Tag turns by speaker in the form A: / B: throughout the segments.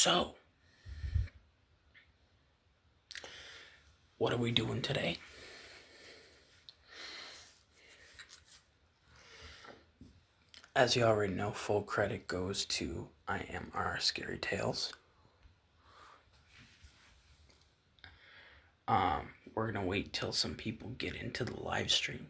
A: So, what are we doing today? As you already know, full credit goes to IMR Scary Tales. We're gonna wait till some people get into the live stream.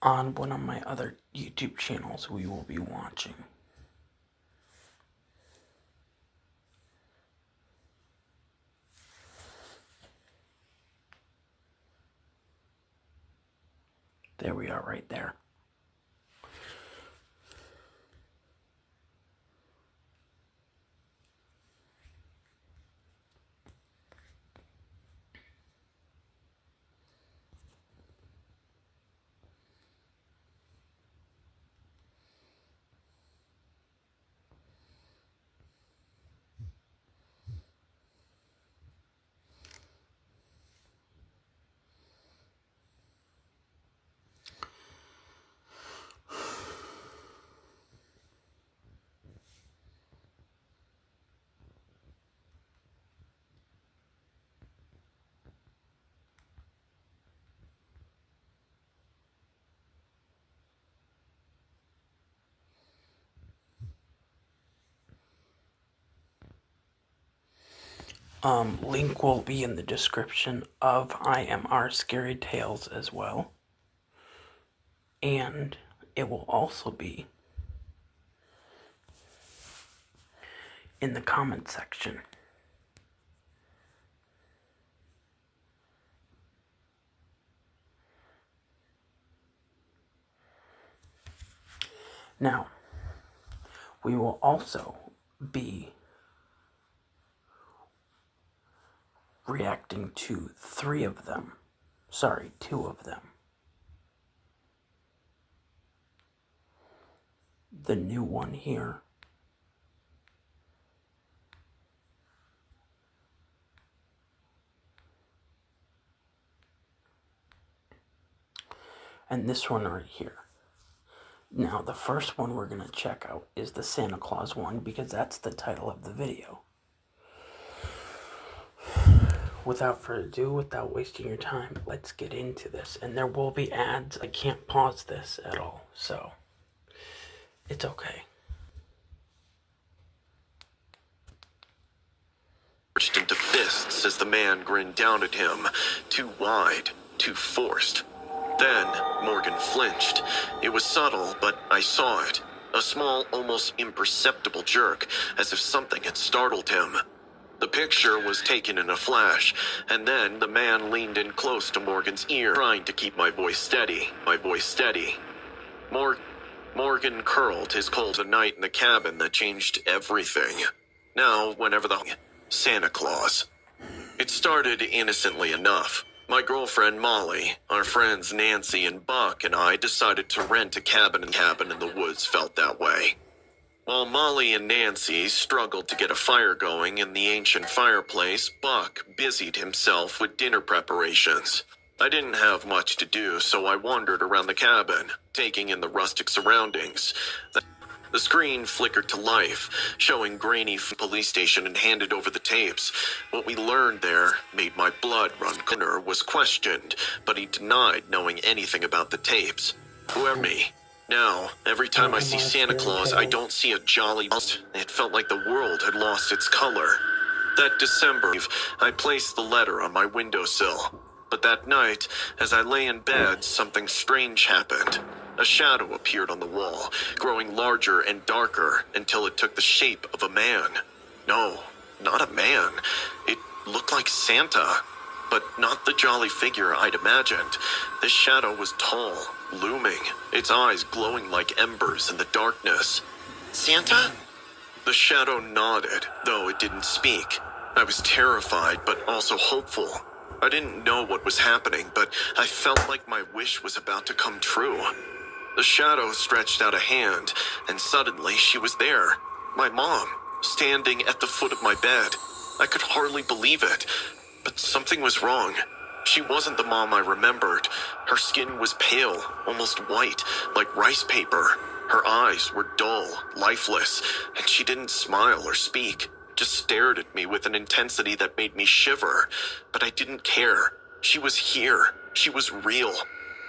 A: On one of my other YouTube channels, we will be watching there we are right there. Link will be in the description of IMR Scary Tales as well. And it will also be in the comment section. Now, we will also be reacting to two of them. The new one here. And this one right here. Now, the first one we're going to check out is the Santa Claus one because that's the title of the video. Without further ado, without wasting your time, let's get into this. And there will be ads. I can't pause this at all, so it's okay.
B: Burst into fists as the man grinned down at him, too wide, too forced. Then Morgan flinched. It was subtle, but I saw it. A small, almost imperceptible jerk, as if something had startled him. The picture was taken in a flash, and then the man leaned in close to Morgan's ear, trying to keep my voice steady. Morgan curled his cold a night in the cabin that changed everything. Now, whenever Santa Claus. It started innocently enough. My girlfriend Molly, our friends Nancy and Buck, and I decided to rent a cabin in the woods felt that way. While Molly and Nancy struggled to get a fire going in the ancient fireplace, Buck busied himself with dinner preparations. I didn't have much to do, so I wandered around the cabin, taking in the rustic surroundings. The screen flickered to life, showing grainy police station and handed over the tapes. What we learned there made my blood run. Connor was questioned, but he denied knowing anything about the tapes. Whoever me. Now, every time I see Santa Claus, I don't see a jolly... It felt like the world had lost its color. That December, I placed the letter on my windowsill. But that night, as I lay in bed, something strange happened. A shadow appeared on the wall, growing larger and darker until it took the shape of a man. No, not a man. It looked like Santa, but not the jolly figure I'd imagined. This shadow was tall, looming, its eyes glowing like embers in the darkness. Santa? The shadow nodded, though it didn't speak. I was terrified, but also hopeful. I didn't know what was happening, but I felt like my wish was about to come true. The shadow stretched out a hand, and suddenly she was there. My mom, standing at the foot of my bed. I could hardly believe it, but something was wrong. She wasn't the mom I remembered. Her skin was pale, almost white, like rice paper. Her eyes were dull, lifeless, and she didn't smile or speak, just stared at me with an intensity that made me shiver. But I didn't care. She was here. She was real.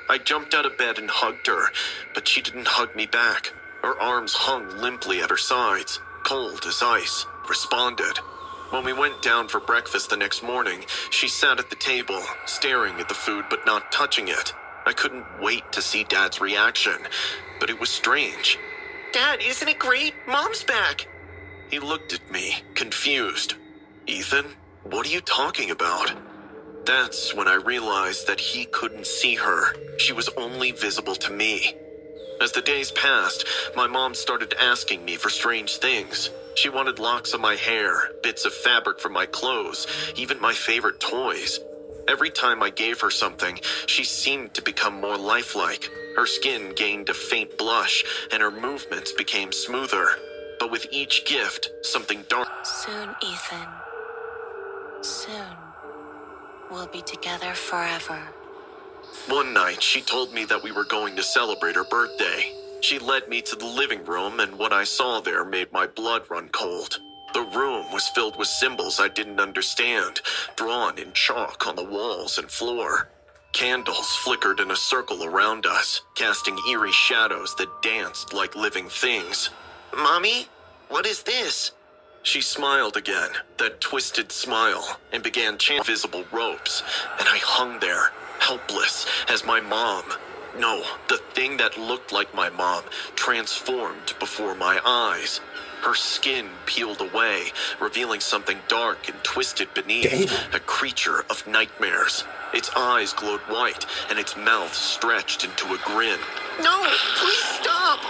B: I jumped out of bed and hugged her, but she didn't hug me back. Her arms hung limply at her sides, cold as ice. Responded. When we went down for breakfast the next morning, she sat at the table, staring at the food but not touching it. I couldn't wait to see Dad's reaction, but it was strange. "Dad, isn't it great? Mom's back!" He looked at me, confused. "Ethan, what are you talking about?" That's when I realized that he couldn't see her. She was only visible to me. As the days passed, my mom started asking me for strange things. She wanted locks of my hair, bits of fabric from my clothes, even my favorite toys. Every time I gave her something, she seemed to become more lifelike. Her skin gained a faint blush, and her movements became smoother. But with each gift, something dark.
C: Soon, Ethan. Soon. We'll be together forever.
B: One night, she told me that we were going to celebrate her birthday. She led me to the living room, and what I saw there made my blood run cold. The room was filled with symbols I didn't understand, drawn in chalk on the walls and floor. Candles flickered in a circle around us, casting eerie shadows that danced like living things. "Mommy, what is this?" She smiled again, that twisted smile, and began chanting visible ropes, and I hung there, helpless, as my mom, no, the thing that looked like my mom, transformed before my eyes. Her skin peeled away, revealing something dark and twisted beneath, a creature of nightmares. Its eyes glowed white, and its mouth stretched into a grin. "No, please stop!"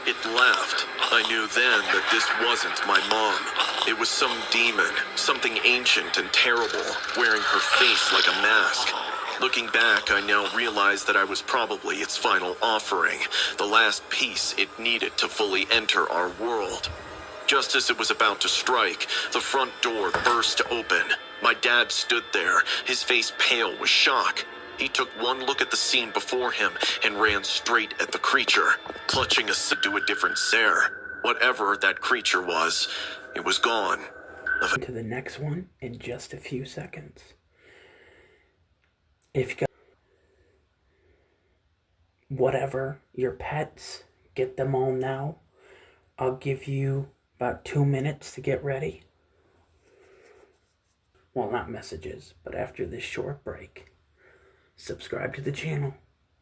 B: It laughed. I knew then that this wasn't my mom. It was some demon, something ancient and terrible, wearing her face like a mask. Looking back, I now realized that I was probably its final offering, the last piece it needed to fully enter our world. Just as it was about to strike, the front door burst open. My dad stood there, his face pale with shock. He took one look at the scene before him and ran straight at the creature, clutching us to do a different stare. Whatever that creature was, it was gone.
A: To the next one in just a few seconds. If you got whatever, your pets, get them all now. I'll give you about 2 minutes to get ready. Well, not messages, but after this short break. Subscribe to the channel,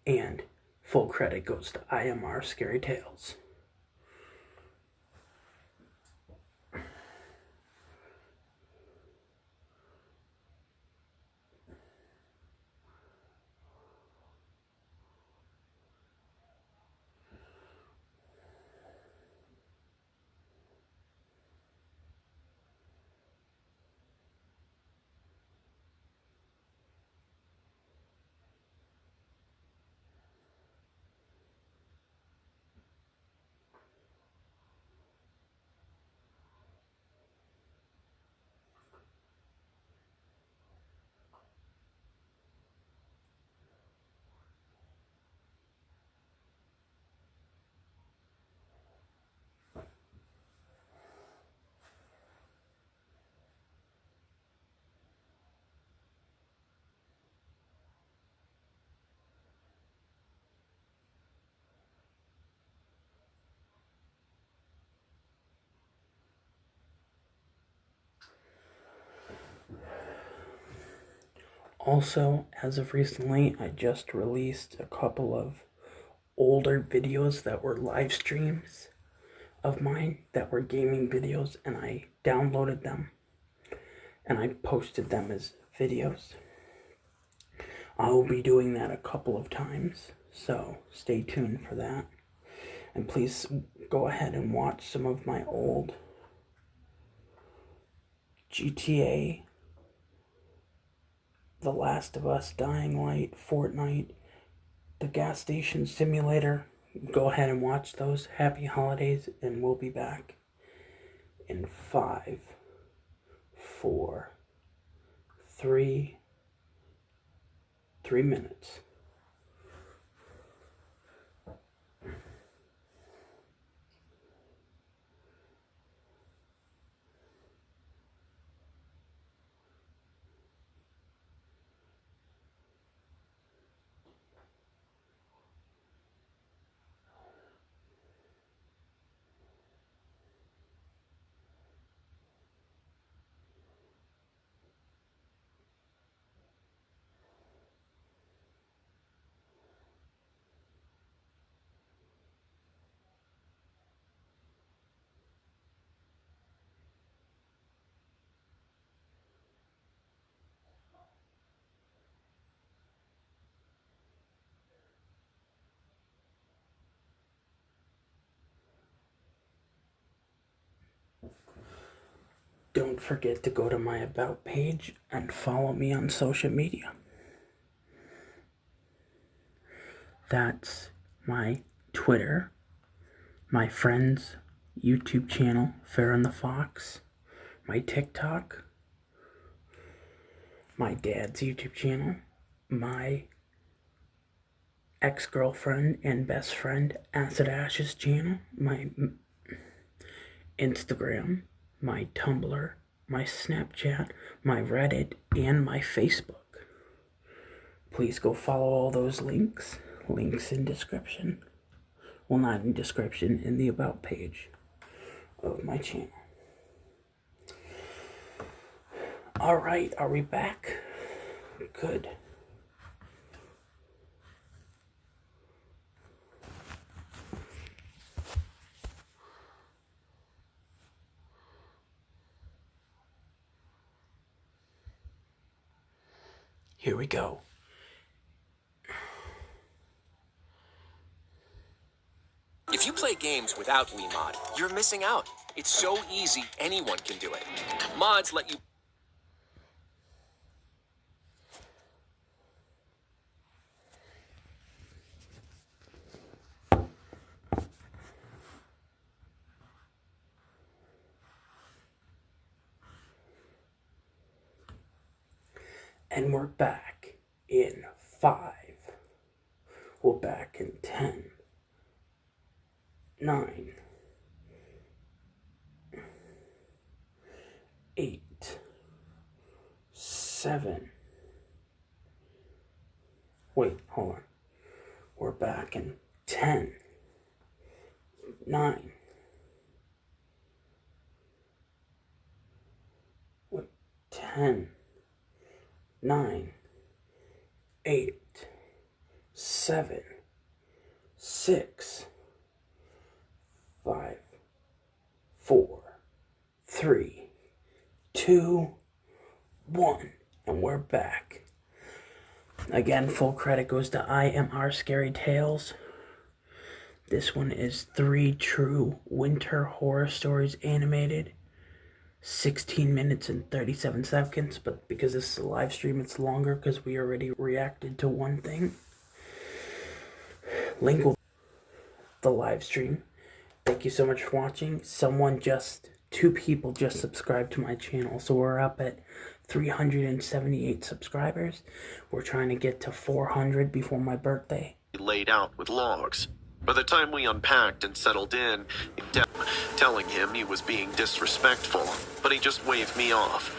A: and full credit goes to IMR Scary Tales. Also, as of recently, I just released a couple of older videos that were live streams of mine that were gaming videos, and I downloaded them and I posted them as videos. I will be doing that a couple of times, so stay tuned for that. And please go ahead and watch some of my old GTA, The Last of Us, Dying Light, Fortnite, the gas station simulator. Go ahead and watch those. Happy holidays, and we'll be back. in 5, 4, 3 minutes. Don't forget to go to my About page and follow me on social media. That's my Twitter, my friend's YouTube channel, Fair and the Fox, my TikTok, my dad's YouTube channel, my ex-girlfriend and best friend Acid Ash's channel, my Instagram, my Tumblr, my Snapchat, my Reddit, and my Facebook. Please go follow all those links. Links in description. Well, not in description, in the About page of my channel. Alright, are we back? Good. Here we go.
D: If you play games without WeMod, you're missing out. It's so easy, anyone can do it. Mods let you...
A: And we're back in 5. We're back in 10, 9, 8, 7. Wait, hold on. We're back in 10, 9. Wait, 10, 9, 8, 7, 6, 5, 4, 3, 2, 1, and we're back. Again, full credit goes to IMR Scary Tales. This one is 3 true winter horror stories animated. 16 minutes and 37 seconds, but because this is a live stream, it's longer because we already reacted to one thing. Link will the live stream. Thank you so much for watching. 2 people just subscribed to my channel, so we're up at 378 subscribers. We're trying to get to 400 before my birthday.
B: Laid out with logs. By the time we unpacked and settled in, telling him he was being disrespectful, but he just waved me off.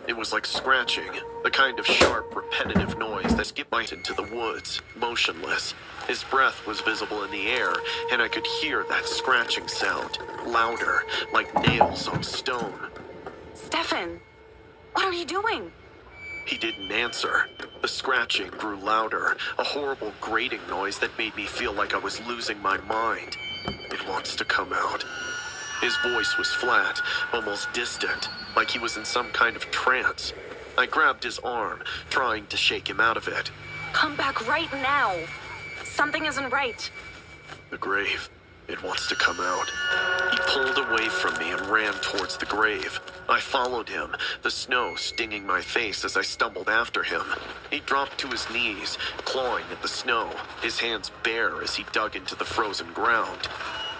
B: It was like scratching, the kind of sharp, repetitive noise that skipped right into the woods, motionless. His breath was visible in the air, and I could hear that scratching sound, louder, like nails on stone.
C: Stefan, what are you doing?
B: He didn't answer. The scratching grew louder, a horrible grating noise that made me feel like I was losing my mind. It wants to come out. His voice was flat, almost distant, like he was in some kind of trance. I grabbed his arm, trying to shake him out of it.
C: Come back right now. Something isn't right.
B: The grave. It wants to come out. He pulled away from me and ran towards the grave. I followed him, the snow stinging my face as I stumbled after him. He dropped to his knees, clawing at the snow, his hands bare as he dug into the frozen ground.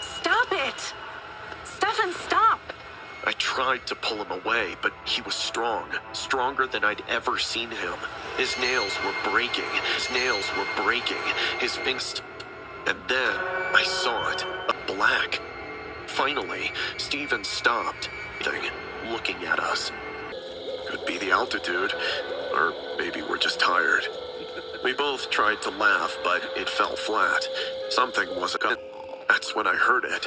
C: Stop it! Stefan, stop!
B: I tried to pull him away, but he was strong, stronger than I'd ever seen him. His nails were breaking, his fingers. And then I saw it, black. Finally, Steven stopped, looking at us. Could be the altitude, or maybe we're just tired. We both tried to laugh, but it fell flat. Something wasn't good. That's when I heard it.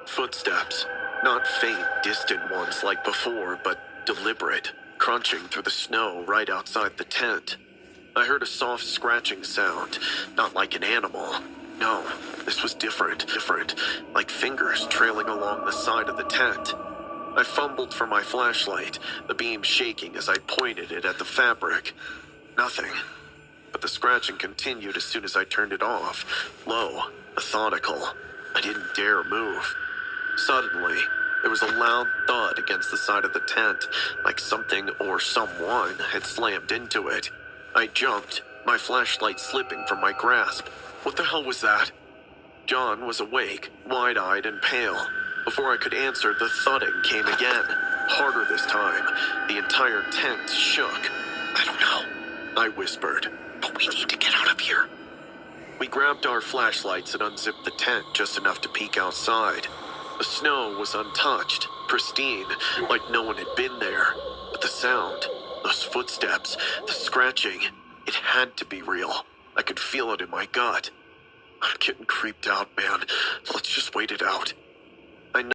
B: Footsteps. Not faint, distant ones like before, but deliberate, crunching through the snow right outside the tent. I heard a soft scratching sound, not like an animal. No, this was different, like fingers trailing along the side of the tent. I fumbled for my flashlight, the beam shaking as I pointed it at the fabric. Nothing. But the scratching continued as soon as I turned it off, low, methodical. I didn't dare move. Suddenly, there was a loud thud against the side of the tent, like something or someone had slammed into it. I jumped, my flashlight slipping from my grasp. What the hell was that? John was awake, wide-eyed and pale. Before I could answer, the thudding came again, harder this time. The entire tent shook. I don't know, I whispered, but we need to get out of here. We grabbed our flashlights and unzipped the tent just enough to peek outside. The snow was untouched, pristine, like no one had been there. But the sound, those footsteps, the scratching, it had to be real. I could feel it in my gut. I'm getting creeped out, man. Let's just wait it out.